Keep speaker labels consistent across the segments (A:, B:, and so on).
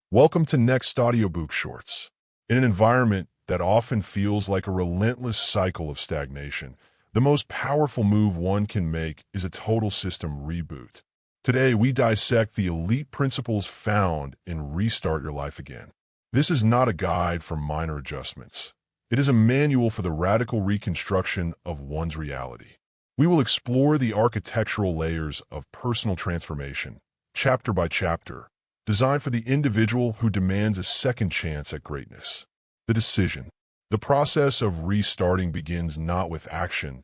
A: Welcome to NextaudiobookShorts. In an environment that often feels like a relentless cycle of stagnation, the most powerful move one can make is a total system reboot. Today, we dissect the elite principles found in Restart Your Life Again. This is not a guide for minor adjustments. It is a manual for the radical reconstruction of one's reality. We will explore the architectural layers of personal transformation, chapter by chapter, designed for the individual who demands a second chance at greatness. The decision. The process of restarting begins not with action,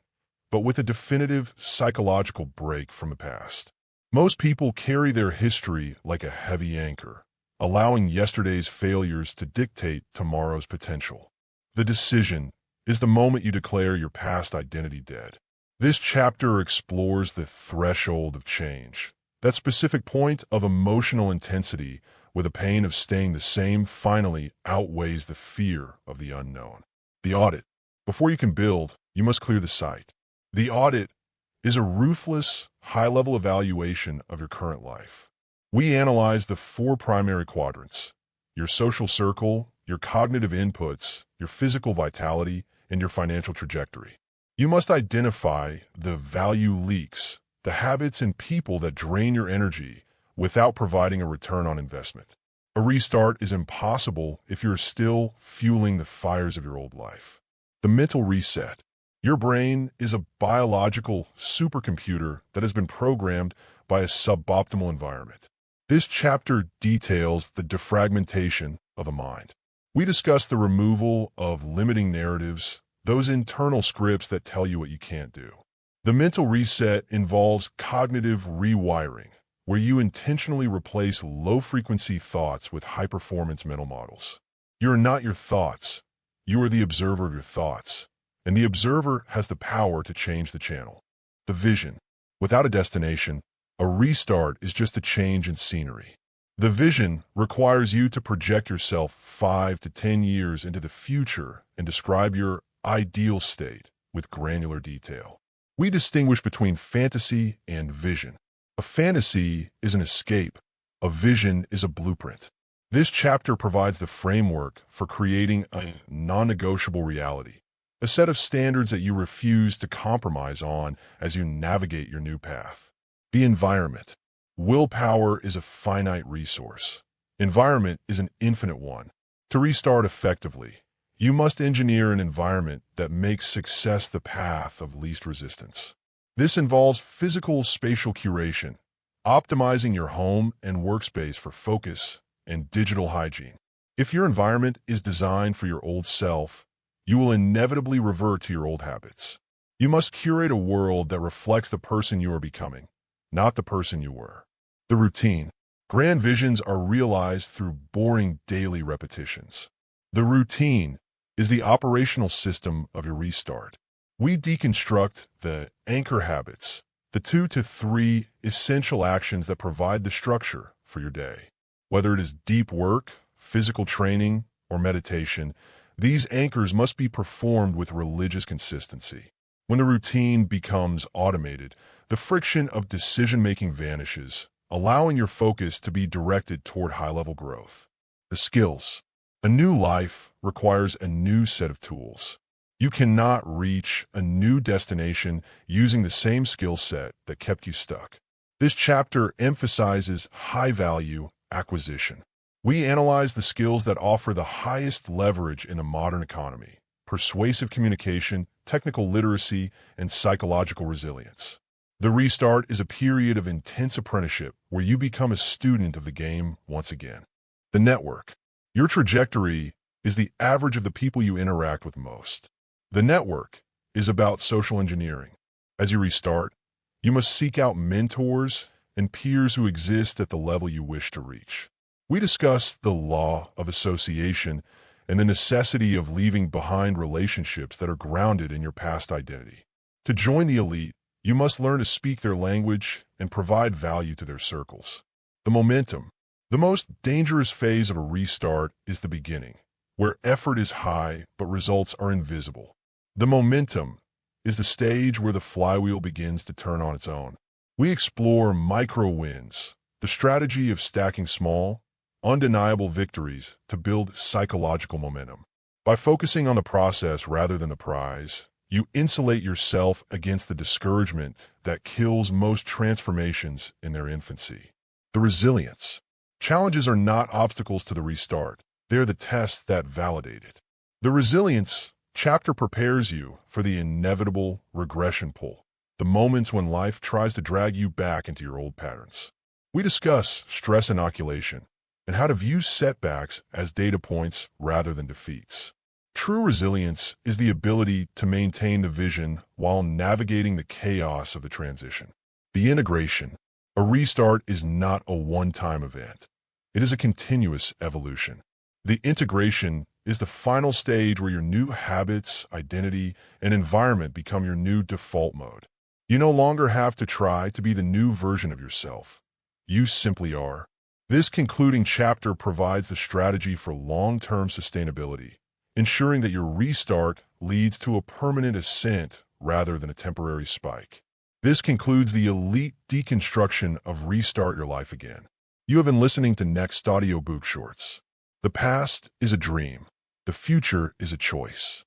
A: but with a definitive psychological break from the past. Most people carry their history like a heavy anchor, allowing yesterday's failures to dictate tomorrow's potential. The decision is the moment you declare your past identity dead. This chapter explores the threshold of change, that specific point of emotional intensity where the pain of staying the same finally outweighs the fear of the unknown. The audit. Before you can build, you must clear the site. The audit is a ruthless, high-level evaluation of your current life. We analyze the four primary quadrants: your social circle, your cognitive inputs, your physical vitality, and your financial trajectory. You must identify the value leaks, the habits and people that drain your energy without providing a return on investment. A restart is impossible if you're still fueling the fires of your old life. The mental reset. Your brain is a biological supercomputer that has been programmed by a suboptimal environment. This chapter details the defragmentation of a mind. We discuss the removal of limiting narratives, those internal scripts that tell you what you can't do. The mental reset involves cognitive rewiring, where you intentionally replace low-frequency thoughts with high-performance mental models. You are not your thoughts. You are the observer of your thoughts, and the observer has the power to change the channel. The vision. Without a destination, a restart is just a change in scenery. The vision requires you to project yourself 5 to 10 years into the future and describe your ideal state with granular detail. We distinguish between fantasy and vision. A fantasy is an escape. A vision is a blueprint. This chapter provides the framework for creating a non-negotiable reality, a set of standards that you refuse to compromise on as you navigate your new path. The environment. Willpower is a finite resource. Environment is an infinite one. To restart effectively, you must engineer an environment that makes success the path of least resistance. This involves physical spatial curation, optimizing your home and workspace for focus and digital hygiene. If your environment is designed for your old self, you will inevitably revert to your old habits. You must curate a world that reflects the person you are becoming, not the person you were. The routine. Grand visions are realized through boring daily repetitions. The routine is the operational system of your restart. We deconstruct the anchor habits, the 2 to 3 essential actions that provide the structure for your day. Whether it is deep work, physical training, or meditation, these anchors must be performed with religious consistency. When the routine becomes automated, the friction of decision-making vanishes, allowing your focus to be directed toward high-level growth. The skills. A new life requires a new set of tools. You cannot reach a new destination using the same skill set that kept you stuck. This chapter emphasizes high-value acquisition. We analyze the skills that offer the highest leverage in the modern economy: persuasive communication, technical literacy, and psychological resilience. The restart is a period of intense apprenticeship where you become a student of the game once again. The network. Your trajectory is the average of the people you interact with most. The network is about social engineering. As you restart, you must seek out mentors and peers who exist at the level you wish to reach. We discuss the law of association and the necessity of leaving behind relationships that are grounded in your past identity. To join the elite, you must learn to speak their language and provide value to their circles. The momentum. The most dangerous phase of a restart is the beginning, where effort is high but results are invisible. The momentum is the stage where the flywheel begins to turn on its own. We explore micro wins, the strategy of stacking small, undeniable victories to build psychological momentum. By focusing on the process rather than the prize, you insulate yourself against the discouragement that kills most transformations in their infancy. The resilience. Challenges are not obstacles to the restart. They are the tests that validate it. The resilience chapter prepares you for the inevitable regression pull, the moments when life tries to drag you back into your old patterns. We discuss stress inoculation and how to view setbacks as data points rather than defeats. True resilience is the ability to maintain the vision while navigating the chaos of the transition. The integration. A restart is not a one-time event. It is a continuous evolution. The integration is the final stage where your new habits, identity, and environment become your new default mode. You no longer have to try to be the new version of yourself. You simply are. This concluding chapter provides the strategy for long-term sustainability, ensuring that your restart leads to a permanent ascent rather than a temporary spike. This concludes the elite deconstruction of Restart Your Life Again. You have been listening to Next Audiobook Shorts. The past is a dream. The future is a choice.